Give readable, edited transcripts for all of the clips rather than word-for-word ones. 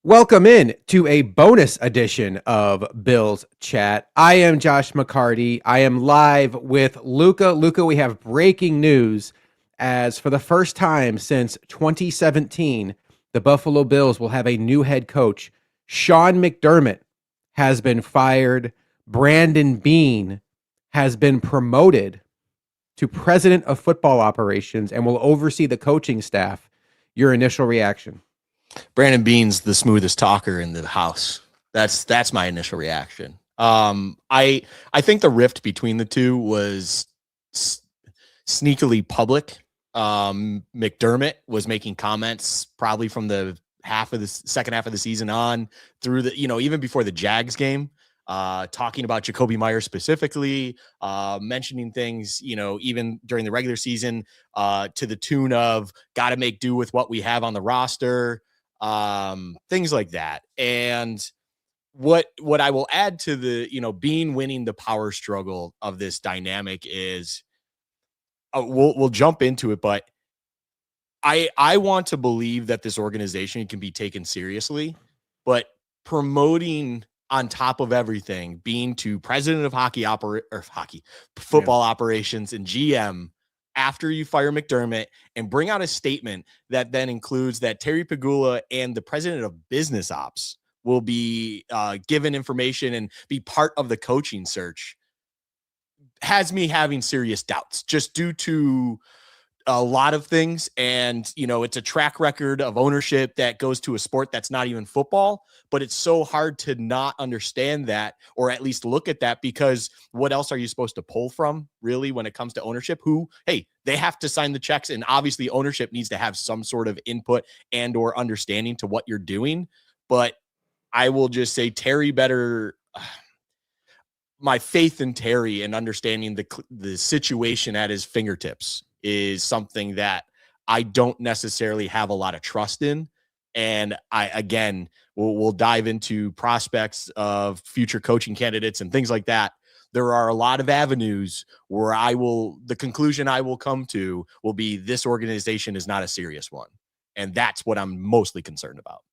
Welcome in to a bonus edition of Bill's Chat. I am Josh McCarty. I am live with Luca. Luca, we have breaking news as for the first time since 2017, the Buffalo Bills will have a new head coach. Sean McDermott has been fired. Brandon Beane has been promoted to president of football operations and will oversee the coaching staff. Your initial reaction? Brandon Beane's the smoothest talker in the house. That's my initial reaction. I think the rift between the two was sneakily public. McDermott was making comments probably from the second half of the season on through the, even before the Jags game, talking about Jacoby Myers specifically, mentioning things, even during the regular season, to the tune of got to make do with what we have on the roster. Things like that. And what I will add to the, Bean winning the power struggle of this dynamic is we'll jump into it, but I want to believe that this organization can be taken seriously, but promoting on top of everything, being to president of football operations and GM after you fire McDermott and bring out a statement that then includes that Terry Pegula and the president of business ops will be given information and be part of the coaching search has me having serious doubts just due to a lot of things. And, it's a track record of ownership that goes to a sport that's not even football, but it's so hard to not understand that, or at least look at that, because what else are you supposed to pull from really when it comes to ownership? They have to sign the checks, and obviously ownership needs to have some sort of input and or understanding to what you're doing. But I will just say Terry better, my faith in Terry and understanding the situation at his fingertips is something that I don't necessarily have a lot of trust in. And we'll dive into prospects of future coaching candidates and things like that. There are a lot of avenues where the conclusion I will come to will be this organization is not a serious one. And that's what I'm mostly concerned about.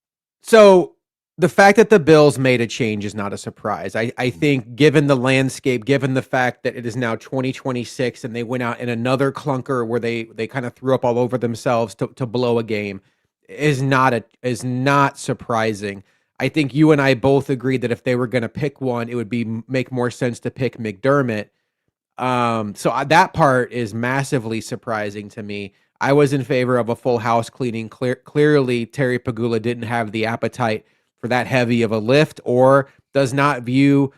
So the fact that the Bills made a change is not a surprise. I think given the landscape, given the fact that it is now 2026 and they went out in another clunker where they kind of threw up all over themselves to blow a game is not surprising. I think you and I both agreed that if they were going to pick one, it would make more sense to pick McDermott. So that part is massively surprising to me. I was in favor of a full house cleaning. Clearly, Terry Pegula didn't have the appetite for that heavy of a lift, or does not view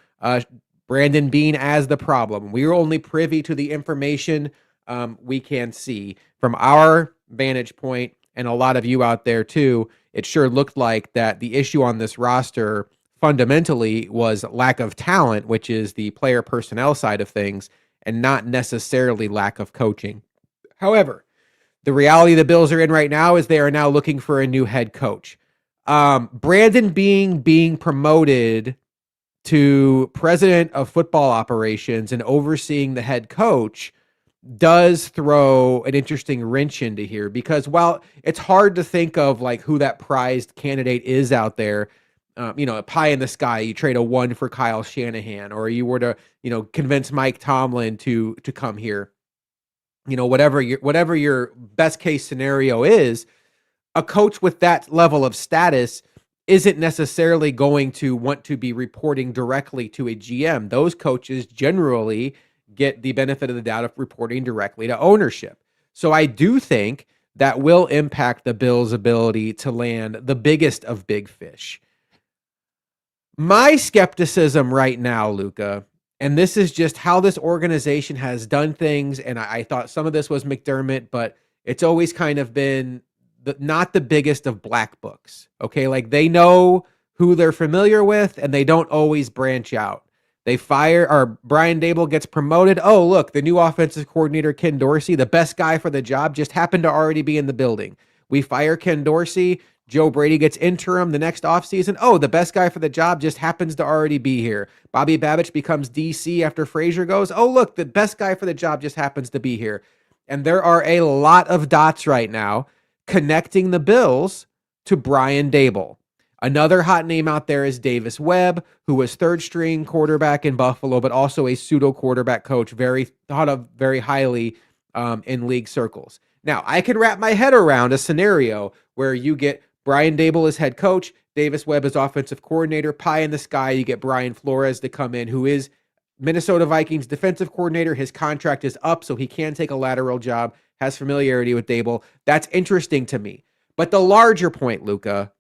Brandon Beane as the problem. We are only privy to the information we can see. From our vantage point, and a lot of you out there too, it sure looked like that the issue on this roster fundamentally was lack of talent, which is the player personnel side of things, and not necessarily lack of coaching. However, the reality the Bills are in right now is they are now looking for a new head coach. Brandon being promoted to president of football operations and overseeing the head coach does throw an interesting wrench into here, because while it's hard to think of like who that prized candidate is out there, a pie in the sky, you trade a 1 for Kyle Shanahan, or you were to, convince Mike Tomlin to come here, whatever your best case scenario is, a coach with that level of status isn't necessarily going to want to be reporting directly to a GM. Those coaches generally get the benefit of the doubt of reporting directly to ownership. So I do think that will impact the Bills' ability to land the biggest of big fish. My skepticism right now, Luca, and this is just how this organization has done things, and I thought some of this was McDermott, but it's always kind of been not the biggest of black books. Okay, like they know who they're familiar with, and they don't always branch out. They fire, or Brian Daboll gets promoted. Oh, look, the new offensive coordinator, Ken Dorsey, the best guy for the job, just happened to already be in the building. We fire Ken Dorsey. Joe Brady gets interim the next offseason. Oh, the best guy for the job just happens to already be here. Bobby Babich becomes DC after Frazier goes. Oh, look, the best guy for the job just happens to be here. And there are a lot of dots right now connecting the Bills to Brian Daboll. Another hot name out there is Davis Webb, who was third string quarterback in Buffalo, but also a pseudo quarterback coach, very thought of very highly in league circles. Now, I can wrap my head around a scenario where you get Brian Dable as head coach, Davis Webb as offensive coordinator, pie in the sky. You get Brian Flores to come in, who is Minnesota Vikings defensive coordinator. His contract is up, so he can take a lateral job, has familiarity with Dable. That's interesting to me. But the larger point, Luca,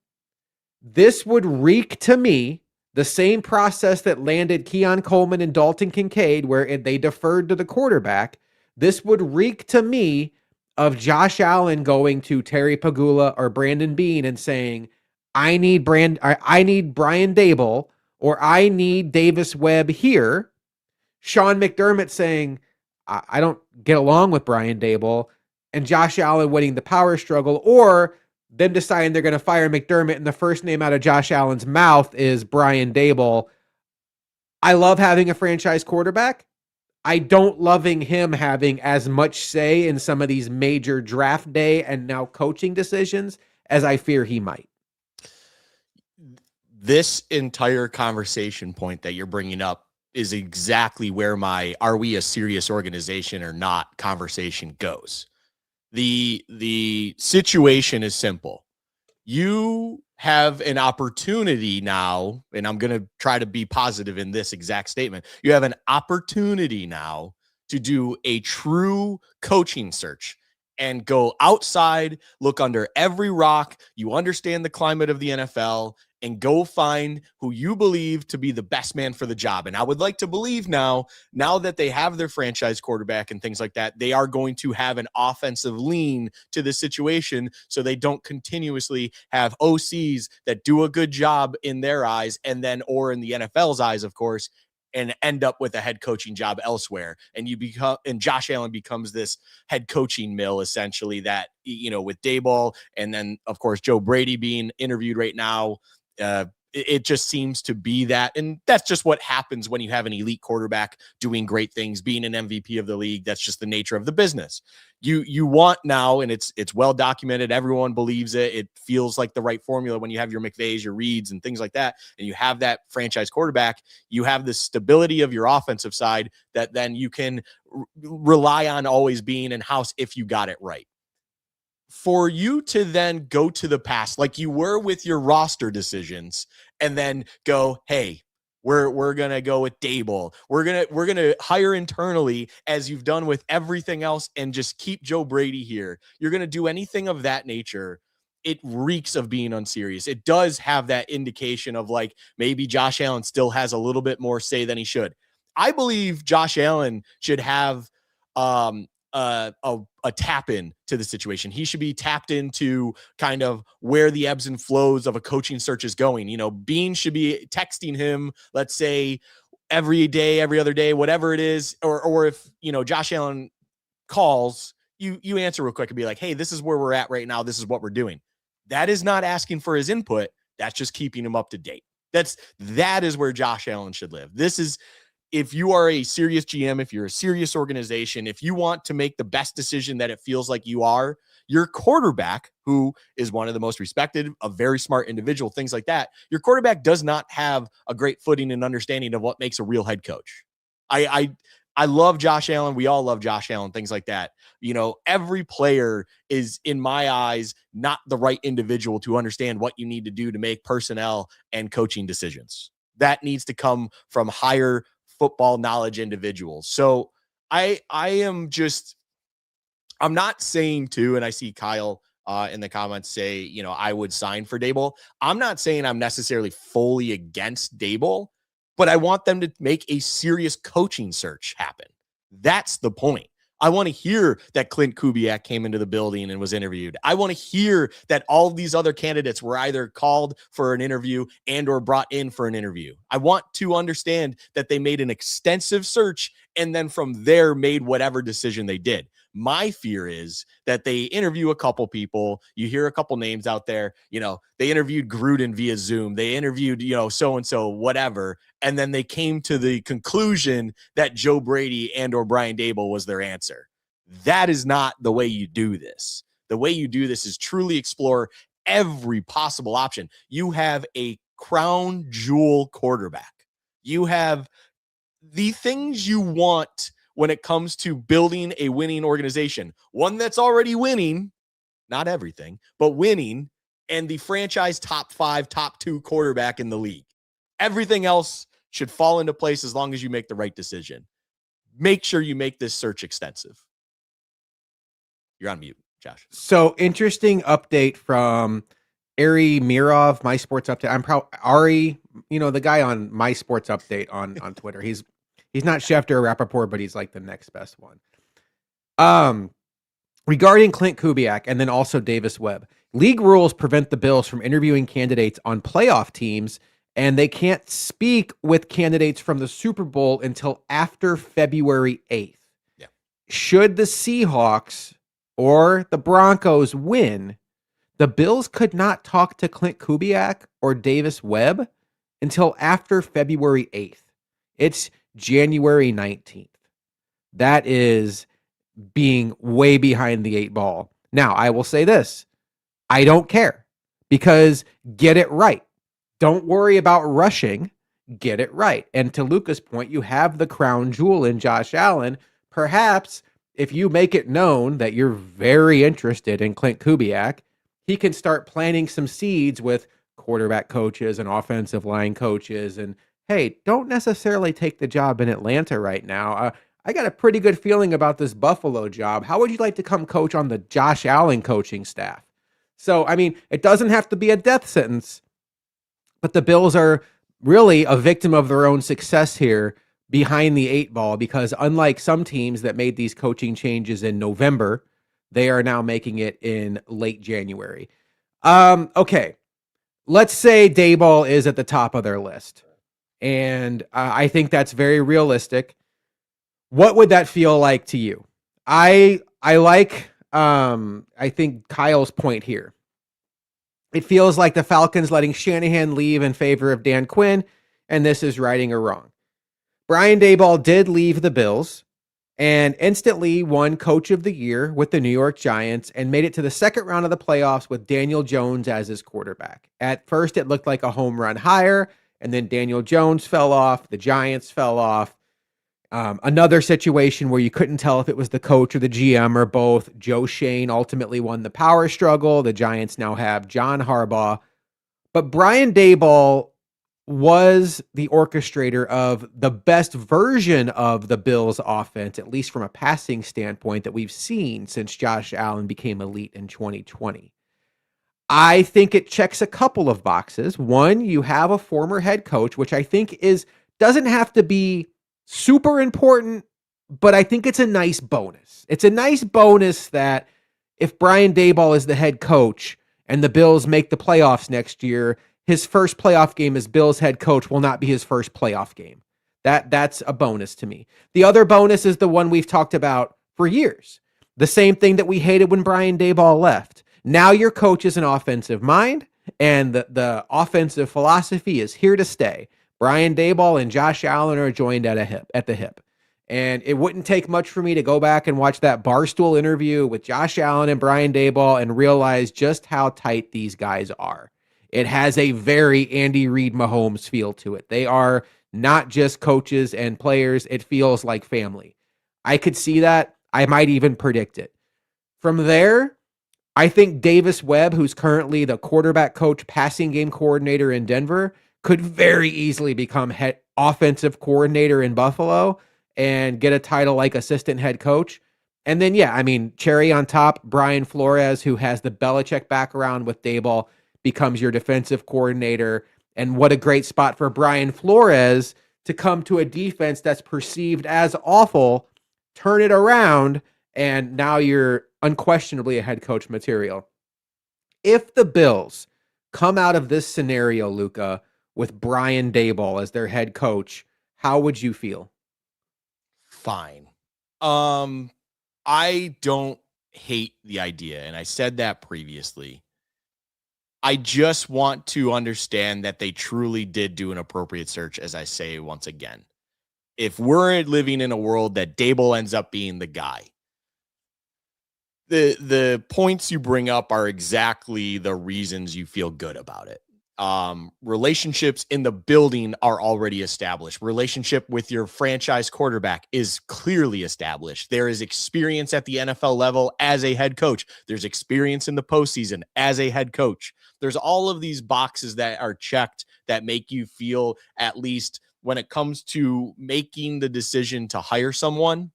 this would reek to me the same process that landed Keon Coleman and Dalton Kincaid, where they deferred to the quarterback. This would reek to me of Josh Allen going to Terry Pagula or Brandon Beane and saying, I need Brian Dable, or I need Davis Webb here. Sean McDermott saying, I don't get along with Brian Dable, and Josh Allen winning the power struggle, or them deciding they're going to fire McDermott and the first name out of Josh Allen's mouth is Brian Dable. I love having a franchise quarterback. I don't loving him having as much say in some of these major draft day and now coaching decisions as I fear he might. This entire conversation point that you're bringing up is exactly where my "are we a serious organization or not" conversation goes. The situation is simple. You have an opportunity now, and I'm going to try to be positive in this exact statement. You have an opportunity now to do a true coaching search and go outside, look under every rock. You understand the climate of the NFL and go find who you believe to be the best man for the job. And I would like to believe now that they have their franchise quarterback and things like that, they are going to have an offensive lean to the situation so they don't continuously have OCs that do a good job in their eyes and then, or in the NFL's eyes, of course, and end up with a head coaching job elsewhere. And Josh Allen becomes this head coaching mill, essentially, that, with Daboll and then, of course, Joe Brady being interviewed right now. It just seems to be that. And that's just what happens when you have an elite quarterback doing great things, being an MVP of the league. That's just the nature of the business. You want now, and it's well documented. Everyone believes it. It feels like the right formula when you have your McVays, your Reeds, and things like that. And you have that franchise quarterback. You have the stability of your offensive side that then you can rely on always being in house if you got it right. For you to then go to the past like you were with your roster decisions and then go, hey, we're gonna go with Dable. We're gonna hire internally as you've done with everything else and just keep Joe Brady here. You're gonna do anything of that nature. It reeks of being unserious. It does have that indication of like maybe Josh Allen still has a little bit more say than he should. I believe Josh Allen should have a tap in to the situation. He should be tapped into kind of where the ebbs and flows of a coaching search is going. Bean should be texting him, let's say every day, every other day, whatever it is. Or if, Josh Allen calls, you answer real quick and be like, hey, this is where we're at right now. This is what we're doing. That is not asking for his input. That's just keeping him up to date. That is where Josh Allen should live. This is, if you are a serious GM, if you're a serious organization, if you want to make the best decision that it feels like you are, your quarterback, who is one of the most respected, a very smart individual, things like that, your quarterback does not have a great footing and understanding of what makes a real head coach. I love Josh Allen. We all love Josh Allen, things like that. Every player is, in my eyes, not the right individual to understand what you need to do to make personnel and coaching decisions. That needs to come from higher football knowledge individuals. So I'm not saying to, and I see Kyle in the comments say, I would sign for Dable. I'm not saying I'm necessarily fully against Dable, but I want them to make a serious coaching search happen. That's the point. I want to hear that Clint Kubiak came into the building and was interviewed. I want to hear that all of these other candidates were either called for an interview and or brought in for an interview. I want to understand that they made an extensive search and then from there made whatever decision they did. My fear is that they interview a couple people. You hear a couple names out there. They interviewed Gruden via Zoom. They interviewed, so-and-so, whatever. And then they came to the conclusion that Joe Brady and or Brian Dable was their answer. That is not the way you do this. The way you do this is truly explore every possible option. You have a crown jewel quarterback. You have the things you want when it comes to building a winning organization, one that's already winning, not everything, but winning, and the franchise top 5, top 2 quarterback in the league. Everything else should fall into place as long as you make the right decision. Make sure you make this search extensive. You're on mute, Josh. So interesting update from Ari Mirov, My Sports Update. I'm proud Ari, the guy on My Sports Update on Twitter. He's not Schefter or Rappaport, but he's like the next best one. Regarding Clint Kubiak and then also Davis Webb, league rules prevent the Bills from interviewing candidates on playoff teams, and they can't speak with candidates from the Super Bowl until after February 8th. Yeah. Should the Seahawks or the Broncos win, the Bills could not talk to Clint Kubiak or Davis Webb until after February 8th. It's January 19th. That is being way behind the 8 ball. Now, I will say this. I don't care, because get it right. Don't worry about rushing. Get it right. And to Luca's point, you have the crown jewel in Josh Allen. Perhaps if you make it known that you're very interested in Clint Kubiak, he can start planting some seeds with quarterback coaches and offensive line coaches. And hey, don't necessarily take the job in Atlanta right now. I got a pretty good feeling about this Buffalo job. How would you like to come coach on the Josh Allen coaching staff? So, I mean, it doesn't have to be a death sentence, but the Bills are really a victim of their own success here behind the 8 ball, because unlike some teams that made these coaching changes in November, they are now making it in late January. Okay, let's say Daboll is at the top of their list, and I think that's very realistic. What would that feel like to you? I think Kyle's point here. It feels like the Falcons letting Shanahan leave in favor of Dan Quinn, and this is righting a wrong. Brian Daboll did leave the Bills and instantly won Coach of the Year with the New York Giants and made it to the second round of the playoffs with Daniel Jones as his quarterback. At first, it looked like a home run hire, and then Daniel Jones fell off. The Giants fell off. Another situation where you couldn't tell if it was the coach or the GM or both. Joe Shane ultimately won the power struggle. The Giants now have John Harbaugh. But Brian Daboll was the orchestrator of the best version of the Bills offense, at least from a passing standpoint, that we've seen since Josh Allen became elite in 2020. I think it checks a couple of boxes. One, you have a former head coach, which I think doesn't have to be super important, but I think it's a nice bonus. It's a nice bonus that if Brian Daboll is the head coach and the Bills make the playoffs next year, his first playoff game as Bills head coach will not be his first playoff game. That's a bonus to me. The other bonus is the one we've talked about for years. The same thing that we hated when Brian Daboll left. Now your coach is an offensive mind, and the offensive philosophy is here to stay. Brian Daboll and Josh Allen are joined at the hip. And it wouldn't take much for me to go back and watch that Barstool interview with Josh Allen and Brian Daboll and realize just how tight these guys are. It has a very Andy Reid Mahomes feel to it. They are not just coaches and players. It feels like family. I could see that. I might even predict it. From there, I think Davis Webb, who's currently the quarterback coach, passing game coordinator in Denver, could very easily become head offensive coordinator in Buffalo and get a title like assistant head coach. And then, cherry on top, Brian Flores, who has the Belichick background with Daboll, becomes your defensive coordinator. And what a great spot for Brian Flores to come to a defense that's perceived as awful, turn it around, and now you're unquestionably a head coach material. If the Bills come out of this scenario, Luca, with Brian Daboll as their head coach, how would you feel? Fine. I don't hate the idea, and I said that previously. I just want to understand that they truly did do an appropriate search, as I say once again. If we're living in a world that Daboll ends up being the guy, the points you bring up are exactly the reasons you feel good about it. Relationships in the building are already established. Relationship with your franchise quarterback is clearly established. There is experience at the NFL level as a head coach. There's experience in the postseason as a head coach. There's all of these boxes that are checked that make you feel, at least when it comes to making the decision to hire someone,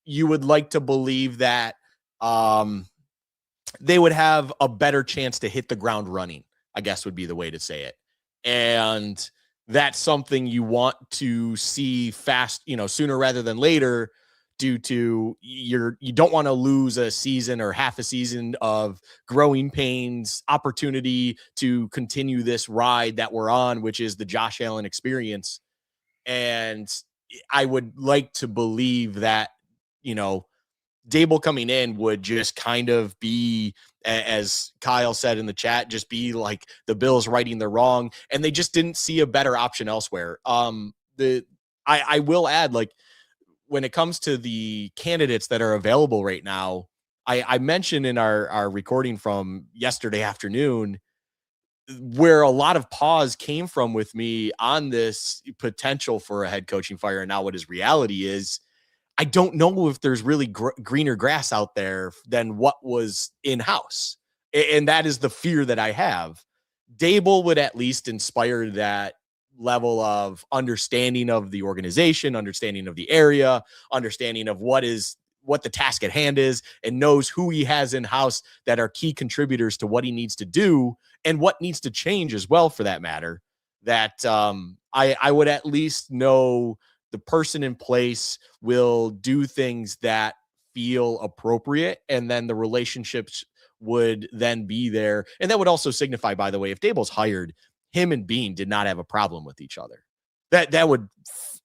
you would like to believe that um, they would have a better chance to hit the ground running, I guess would be the way to say it. And that's something you want to see fast, sooner rather than later, due to you don't want to lose a season or half a season of growing pains, opportunity to continue this ride that we're on, which is the Josh Allen experience. And I would like to believe that, you know, Dable coming in would just kind of be, as Kyle said in the chat, just be like the Bills righting the wrong, and they just didn't see a better option elsewhere. I will add, like, when it comes to the candidates that are available right now, I mentioned in our recording from yesterday afternoon where a lot of pause came from with me on this potential for a head coaching fire, and now what his reality is. I don't know if there's really greener grass out there than what was in house. And that is the fear that I have. Dable would at least inspire that level of understanding of the organization, understanding of the area, understanding of what the task at hand is, and knows who he has in house that are key contributors to what he needs to do and what needs to change as well, for that matter. That I would at least know the person in place will do things that feel appropriate, and then the relationships would then be there. And that would also signify, by the way, if Dable's hired, him and Bean did not have a problem with each other. That would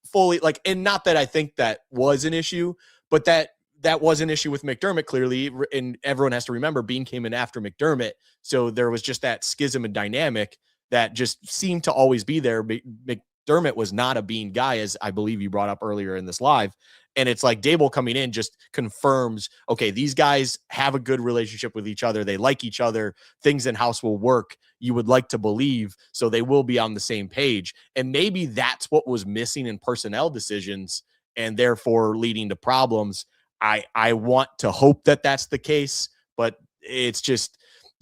fully, like, and not that I think that was an issue, but that was an issue with McDermott, clearly. And everyone has to remember Bean came in after McDermott. So there was just that schism and dynamic that just seemed to always be there. McDermott was not a Bean guy, as I believe you brought up earlier in this live. And it's like Dable coming in just confirms, okay, these guys have a good relationship with each other. They like each other. Things in house will work. You would like to believe, so they will be on the same page. And maybe that's what was missing in personnel decisions and therefore leading to problems. I want to hope that that's the case, but it's just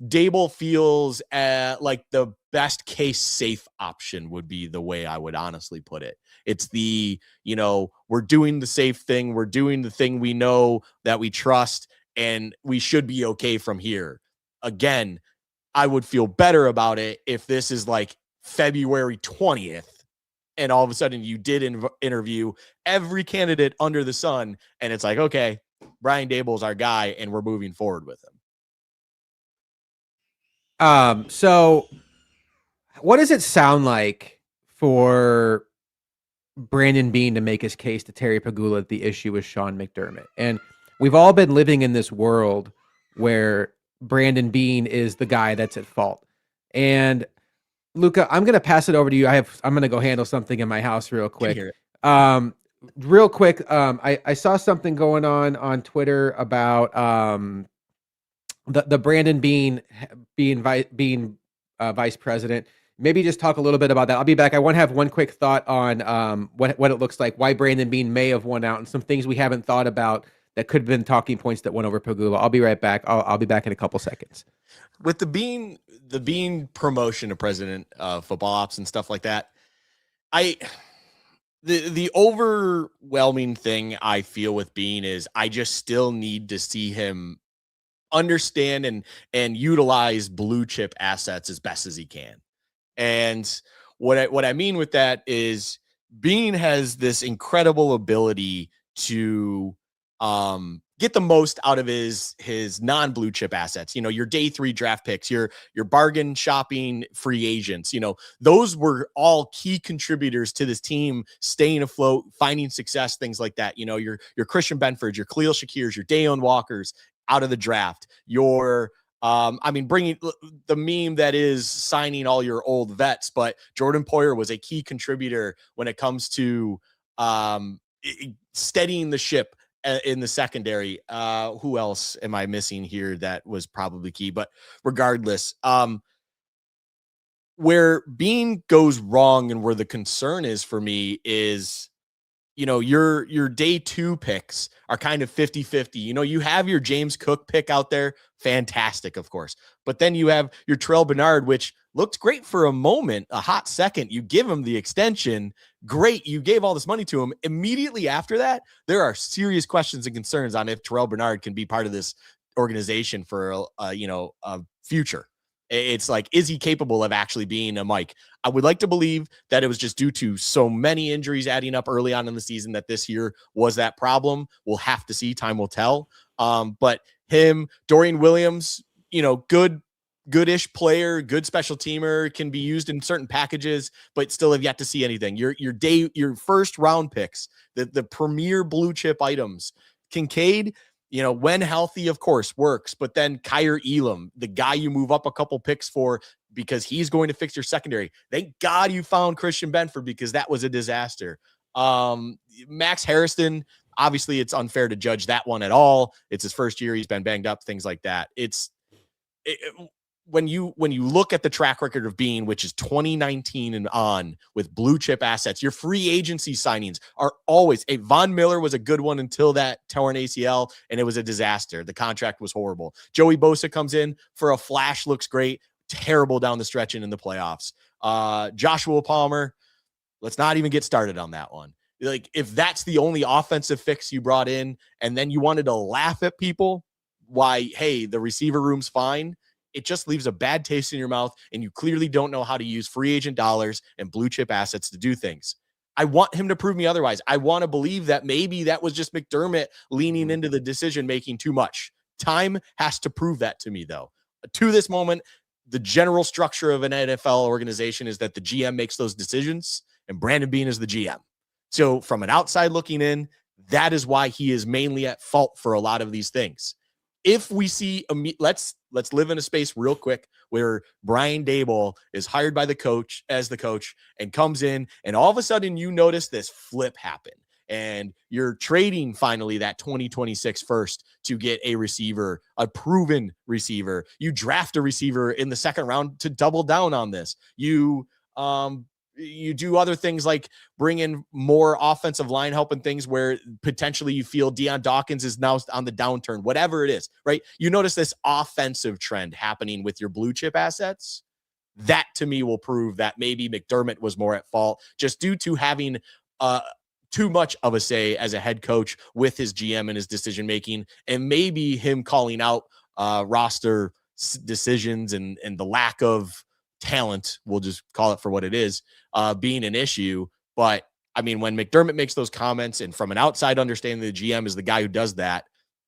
Dable feels like the best case safe option would be the way I would honestly put it. It's we're doing the safe thing. We're doing the thing we know that we trust, and we should be okay from here. Again, I would feel better about it if this is like February 20th and all of a sudden you did interview every candidate under the sun, and it's like, okay, Brian Dable's our guy and we're moving forward with him. So what does it sound like for Brandon Beane to make his case to Terry Pagula that the issue is Sean McDermott? And we've all been living in this world where Brandon Beane is the guy that's at fault. And Luca, I'm going to pass it over to you. I'm going to go handle something in my house real quick. Real quick. I saw something going on Twitter about the Brandon Beane being vice president. Maybe just talk a little bit about that. I'll be back. I want to have one quick thought on what it looks like, why Brandon Beane may have won out, and some things we haven't thought about that could have been talking points that went over Pagula. I'll be right back. I'll be back in a couple seconds. With the Beane promotion to president of football ops and stuff like that, the overwhelming thing I feel with Beane is I just still need to see him understand and utilize blue chip assets as best as he can. And what I mean with that is Beane has this incredible ability to get the most out of his non-blue chip assets. Your day 3 draft picks, your bargain shopping free agents, those were all key contributors to this team staying afloat, finding success, things like that. Your Christian Benfords, your Khalil Shakirs, your Dayon Walkers out of the draft, bringing the meme that is signing all your old vets, but Jordan Poyer was a key contributor when it comes to steadying the ship in the secondary. Who else am I missing here that was probably key? But regardless, where Bean goes wrong and where the concern is for me is, your day 2 picks are kind of 50-50. You have your James Cook pick out there, fantastic, of course. But then you have your Terrell Bernard, which looked great for a moment, a hot second. You give him the extension, great. You gave all this money to him. Immediately after that, there are serious questions and concerns on if Terrell Bernard can be part of this organization for a future. It's like, is he capable of actually being a Mike? I would like to believe that it was just due to so many injuries adding up early on in the season that this year was that problem. We'll have to see. Time will tell. But him, Dorian Williams, goodish player, good special teamer, can be used in certain packages, but still have yet to see anything. Your first round picks, the premier blue chip items, Kincaid, when healthy, of course, works. But then Kyer Elam, the guy you move up a couple picks for because he's going to fix your secondary. Thank God you found Christian Benford because that was a disaster. Max Harrison, obviously it's unfair to judge that one at all. It's his first year. He's been banged up, things like that. When you look at the track record of Bean, which is 2019 and on with blue chip assets, your free agency signings are always Von Miller was a good one until that torn ACL, and it was a disaster. The contract was horrible. Joey Bosa comes in for a flash, looks great, terrible down the stretch and in the playoffs. Joshua Palmer, let's not even get started on that one. Like, if that's the only offensive fix you brought in, and then you wanted to laugh at people, why, hey, the receiver room's fine. It just leaves a bad taste in your mouth, and you clearly don't know how to use free agent dollars and blue chip assets to do things. I want him to prove me otherwise. I want to believe that maybe that was just McDermott leaning into the decision-making too much. Time has to prove that to me, though. To this moment, the general structure of an NFL organization is that the GM makes those decisions, and Brandon Beane is the GM. So from an outside looking in, that is why he is mainly at fault for a lot of these things. If we see, let's live in a space real quick where Brian Daboll is hired by the coach as the coach and comes in, and all of a sudden you notice this flip happen, and you're trading finally that 2026 first to get a receiver, a proven receiver. You draft a receiver in the second round to double down on this. You do other things like bring in more offensive line help and things where potentially you feel Deion Dawkins is now on the downturn, whatever it is, right? You notice this offensive trend happening with your blue chip assets. That to me will prove that maybe McDermott was more at fault just due to having too much of a say as a head coach with his GM and his decision-making, and maybe him calling out roster decisions and the lack of talent, we'll just call it for what it is, being an issue. But I mean, when McDermott makes those comments, and from an outside understanding, the GM is the guy who does that,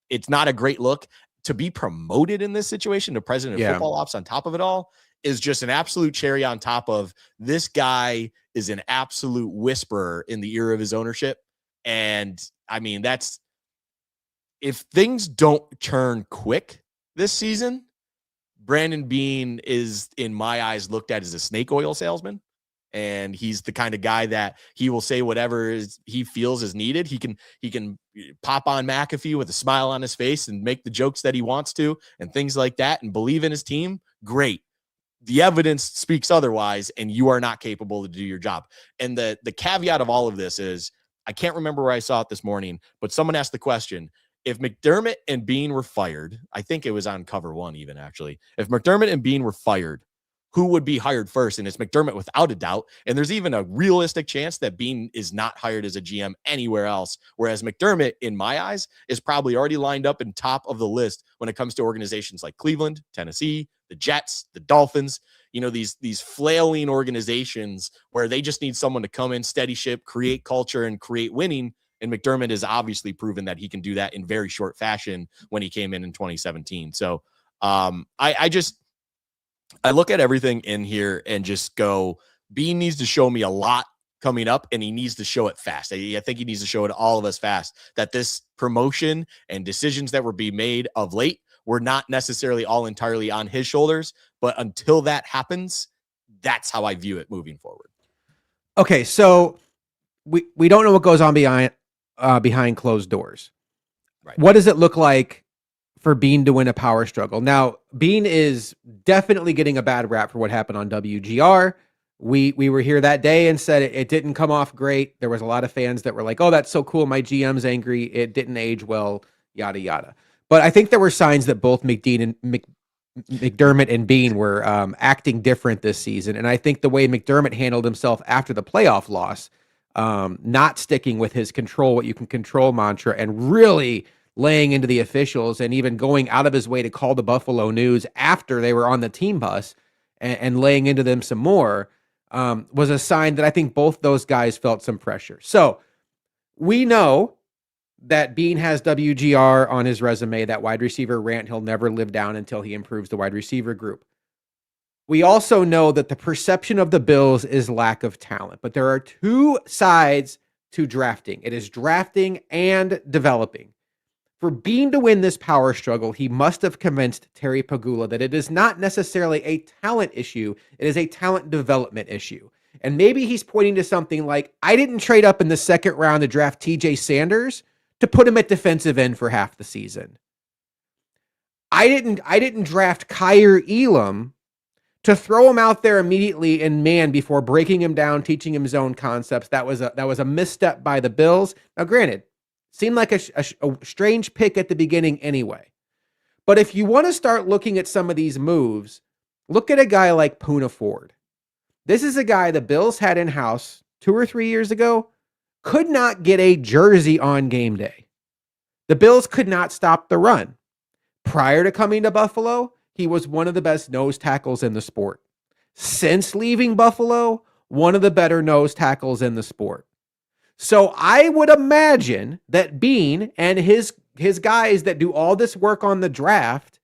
it's not a great look. To be promoted in this situation to president of football ops on top of it all is just an absolute cherry on top of this guy is an absolute whisperer in the ear of his ownership. And I mean, if things don't turn quick this season, Brandon Beane is, in my eyes, looked at as a snake oil salesman. And he's the kind of guy that he will say whatever he feels is needed. He can pop on McAfee with a smile on his face and make the jokes that he wants to and things like that and believe in his team. Great. The evidence speaks otherwise, and you are not capable to do your job. And the caveat of all of this is, I can't remember where I saw it this morning, but someone asked the question, if McDermott and Beane were fired, I think it was on Cover One even, actually. If McDermott and Beane were fired, who would be hired first? And it's McDermott without a doubt. And there's even a realistic chance that Beane is not hired as a GM anywhere else. Whereas McDermott, in my eyes, is probably already lined up in top of the list when it comes to organizations like Cleveland, Tennessee, the Jets, the Dolphins, these flailing organizations where they just need someone to come in, steady ship, create culture, and create winning. And McDermott has obviously proven that he can do that in very short fashion when he came in 2017. So I look at everything in here and just go, Beane needs to show me a lot coming up, and he needs to show it fast. I think he needs to show it to all of us fast that this promotion and decisions that were being made of late were not necessarily all entirely on his shoulders. But until that happens, that's how I view it moving forward. Okay, so we don't know what goes on behind closed doors. Right. what does it look like for Bean to win a power struggle? Now, Bean is definitely getting a bad rap for what happened on WGR. We were here that day and said it didn't come off great. There was a lot of fans that were like, "Oh, that's so cool. My GM's angry. It didn't age well." Yada yada. But I think there were signs that both McDermott and Bean were acting different this season, and I think the way McDermott handled himself after the playoff loss, not sticking with his control what you can control mantra, and really laying into the officials, and even going out of his way to call the Buffalo News after they were on the team bus and laying into them some more, was a sign that I think both those guys felt some pressure. So we know that Bean has WGR on his resume, that wide receiver rant he'll never live down until he improves the wide receiver group. We also know that the perception of the Bills is lack of talent, but there are two sides to drafting. It is drafting and developing. For Bean to win this power struggle, he must have convinced Terry Pagula that it is not necessarily a talent issue, it is a talent development issue. And maybe he's pointing to something like, I didn't trade up in the second round to draft TJ Sanders to put him at defensive end for half the season. I didn't draft Kyer Elam to throw him out there immediately in man before breaking him down, teaching him zone concepts. That was a misstep by the Bills. Now, granted, seemed like a strange pick at the beginning anyway. But if you want to start looking at some of these moves, look at a guy like Poona Ford. This is a guy the Bills had in-house 2 or 3 years ago, could not get a jersey on game day. The Bills could not stop the run. Prior to coming to Buffalo, he was one of the best nose tackles in the sport. Since leaving Buffalo, one of the better nose tackles in the sport. So I would imagine that Bean and his guys that do all this work on the draft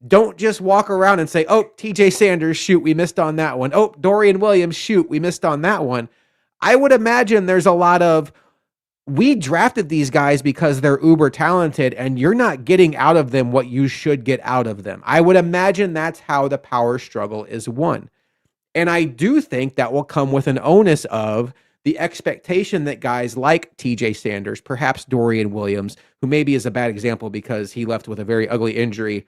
don't just walk around and say, oh, TJ Sanders, shoot, we missed on that one. Oh, Dorian Williams, shoot, we missed on that one. I would imagine there's a lot of, we drafted these guys because they're uber talented and you're not getting out of them what you should get out of them. I would imagine that's how the power struggle is won. And I do think that will come with an onus of the expectation that guys like TJ Sanders, perhaps Dorian Williams, who maybe is a bad example because he left with a very ugly injury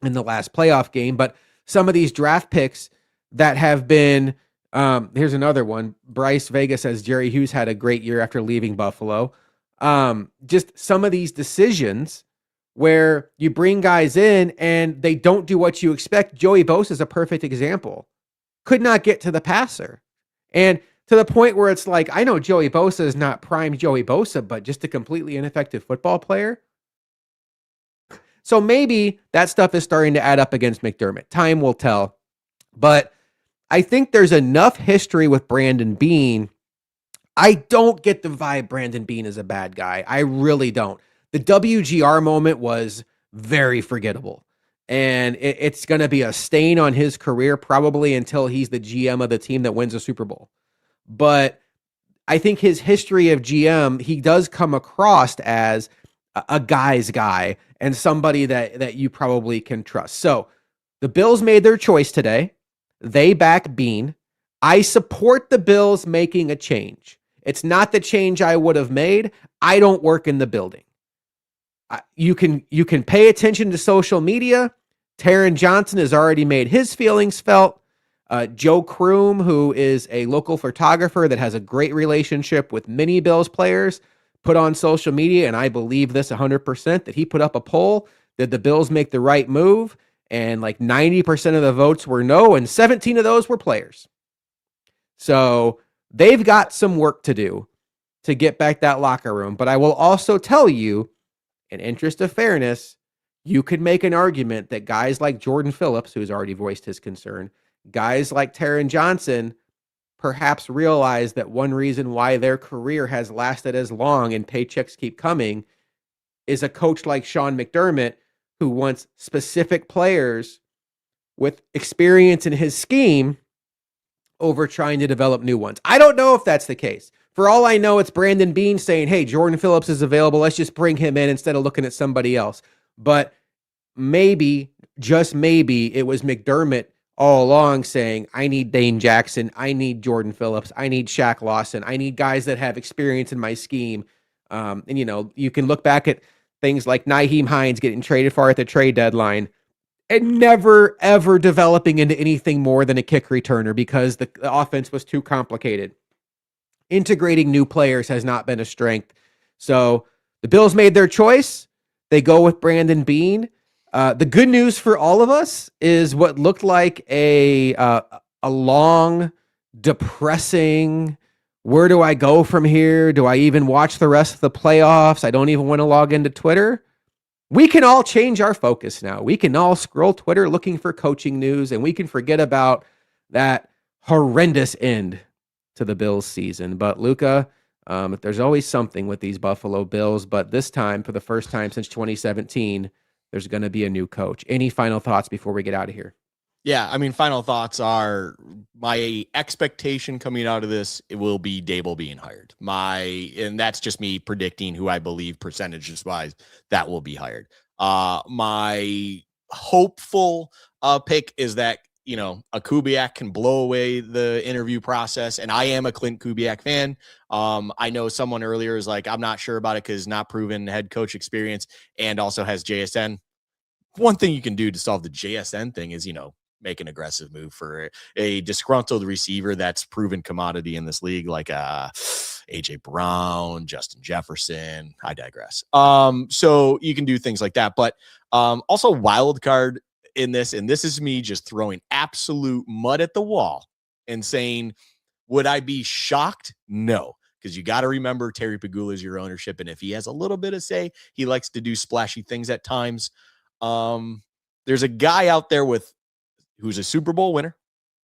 in the last playoff game, but some of these draft picks that have been, here's another one. Bryce Vega says Jerry Hughes had a great year after leaving Buffalo. Just some of these decisions where you bring guys in and they don't do what you expect. Joey Bosa is a perfect example. Could not get to the passer. And to the point where it's like, I know Joey Bosa is not prime Joey Bosa, but just a completely ineffective football player. So maybe that stuff is starting to add up against McDermott. Time will tell. But I think there's enough history with Brandon Beane. I don't get the vibe Brandon Beane is a bad guy. I really don't. The WGR moment was very forgettable. And it's going to be a stain on his career probably until he's the GM of the team that wins a Super Bowl. But I think his history of GM, he does come across as a guy's guy and somebody that you probably can trust. So the Bills made their choice today. They back Beane. I support the Bills making a change. It's not the change I would have made. I don't work in the building. You can pay attention to social media. Taron Johnson has already made his feelings felt. Joe Kroom, who is a local photographer that has a great relationship with many Bills players, put on social media, and I believe this 100%, that he put up a poll, did the Bills make the right move? And like 90% of the votes were no, and 17 of those were players. So they've got some work to do to get back that locker room. But I will also tell you, in interest of fairness, you could make an argument that guys like Jordan Phillips, who's already voiced his concern, guys like Taron Johnson perhaps realize that one reason why their career has lasted as long and paychecks keep coming is a coach like Sean McDermott who wants specific players with experience in his scheme over trying to develop new ones. I don't know if that's the case. For all I know, it's Brandon Beane saying, hey, Jordan Phillips is available. Let's just bring him in instead of looking at somebody else. But maybe, just maybe, it was McDermott all along saying, I need Dane Jackson, I need Jordan Phillips, I need Shaq Lawson, I need guys that have experience in my scheme. And, you know, you can look back at things like Nyheim Hines getting traded for at the trade deadline and never, ever developing into anything more than a kick returner because the offense was too complicated. Integrating new players has not been a strength. So the Bills made their choice. They go with Brandon Beane. The good news for all of us is what looked like a long, depressing, where do I go from here? Do I even watch the rest of the playoffs? I don't even want to log into Twitter. We can all change our focus now. We can all scroll Twitter looking for coaching news, and we can forget about that horrendous end to the Bills season. But Luka, there's always something with these Buffalo Bills, but this time, for the first time since 2017, there's going to be a new coach. Any final thoughts before we get out of here? Yeah, I mean, final thoughts are my expectation coming out of this, it will be Dable being hired. And that's just me predicting who I believe percentages wise that will be hired. My hopeful pick is that, a Kubiak can blow away the interview process. And I am a Clint Kubiak fan. I know someone earlier is like, I'm not sure about it because not proven head coach experience and also has JSN. One thing you can do to solve the JSN thing is, make an aggressive move for a disgruntled receiver that's proven commodity in this league, like AJ Brown, Justin Jefferson. I digress. So you can do things like that, but also wild card in this, and this is me just throwing absolute mud at the wall and saying, would I be shocked? No, because you got to remember Terry Pegula is your ownership, and if he has a little bit of say, he likes to do splashy things at times. There's a guy out there who's a Super Bowl winner,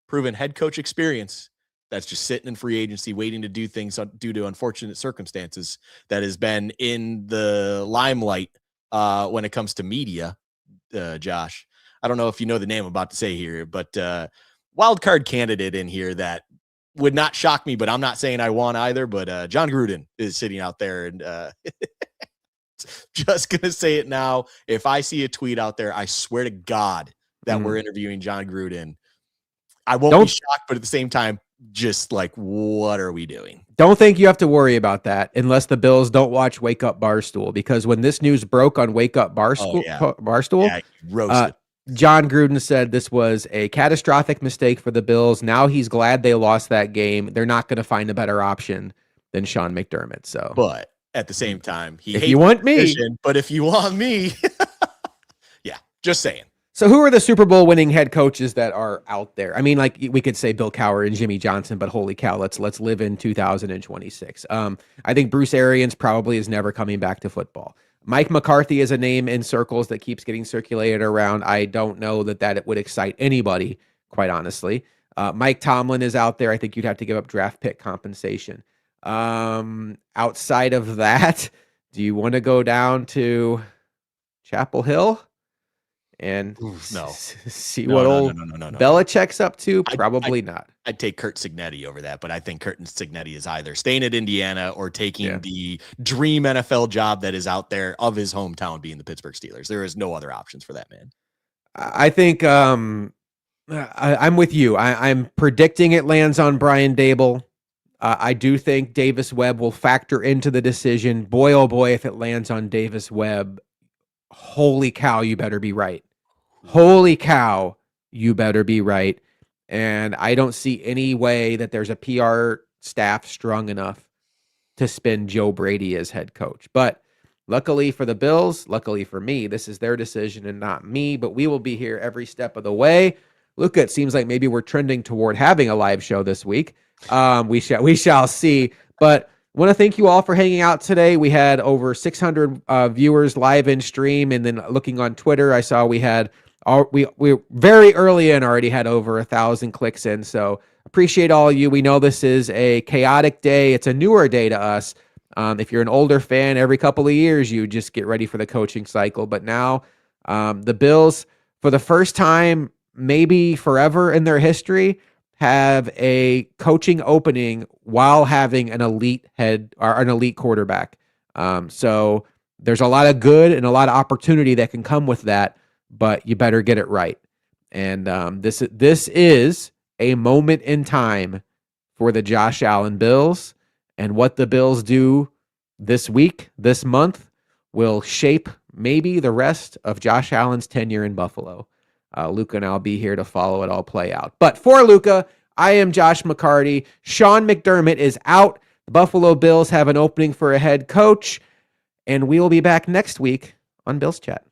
proven head coach experience, that's just sitting in free agency waiting to do things due to unfortunate circumstances, that has been in the limelight when it comes to media. Josh, I don't know if you know the name I'm about to say here, but wild card candidate in here that would not shock me, but I'm not saying I want either, but John Gruden is sitting out there, and just going to say it now. If I see a tweet out there, I swear to God that we're interviewing John Gruden, I won't be shocked, but at the same time, just like, what are we doing? Don't think you have to worry about that unless the Bills don't watch Wake Up Barstool, because when this news broke on Wake Up Barstool, John Gruden said this was a catastrophic mistake for the Bills. Now he's glad they lost that game. They're not going to find a better option than Sean McDermott. So, but at the same time, if you want me, but if you want me, yeah, just saying. So who are the Super Bowl winning head coaches that are out there? I mean, like we could say Bill Cowher and Jimmy Johnson, but holy cow, let's live in 2026. I think Bruce Arians probably is never coming back to football. Mike McCarthy is a name in circles that keeps getting circulated around. I don't know that it would excite anybody, quite honestly. Mike Tomlin is out there. I think you'd have to give up draft pick compensation. Outside of that, do you want to go down to Chapel Hill and see what old Belichick's up to? Probably not. I'd take Kurt Cignetti over that, but I think Kurt Cignetti is either staying at Indiana or taking the dream NFL job that is out there of his hometown, being the Pittsburgh Steelers. There is no other options for that man. I think I'm with you. I'm predicting it lands on Brian Dable. I do think Davis Webb will factor into the decision. Boy, oh boy, if it lands on Davis Webb, holy cow, you better be right. Holy cow, you better be right. And I don't see any way that there's a PR staff strong enough to spin Joe Brady as head coach. But luckily for the Bills, luckily for me, this is their decision and not me. But we will be here every step of the way. Look, it seems like maybe we're trending toward having a live show this week. We shall see. But I want to thank you all for hanging out today. We had over 600 viewers live in stream, and then looking on Twitter, I saw we very early in already had over 1,000 clicks in. So appreciate all of you. We know this is a chaotic day. It's a newer day to us. If you're an older fan, every couple of years you just get ready for the coaching cycle. But now the Bills, for the first time, maybe forever in their history, have a coaching opening while having an elite head or an elite quarterback. So there's a lot of good and a lot of opportunity that can come with that, but you better get it right. And this is a moment in time for the Josh Allen Bills, and what the Bills do this week, this month, will shape maybe the rest of Josh Allen's tenure in Buffalo. Luca and I'll be here to follow it all play out. But for Luca, I am Josh McCarty. Sean McDermott is out. The Buffalo Bills have an opening for a head coach, and we will be back next week on Bills Chat.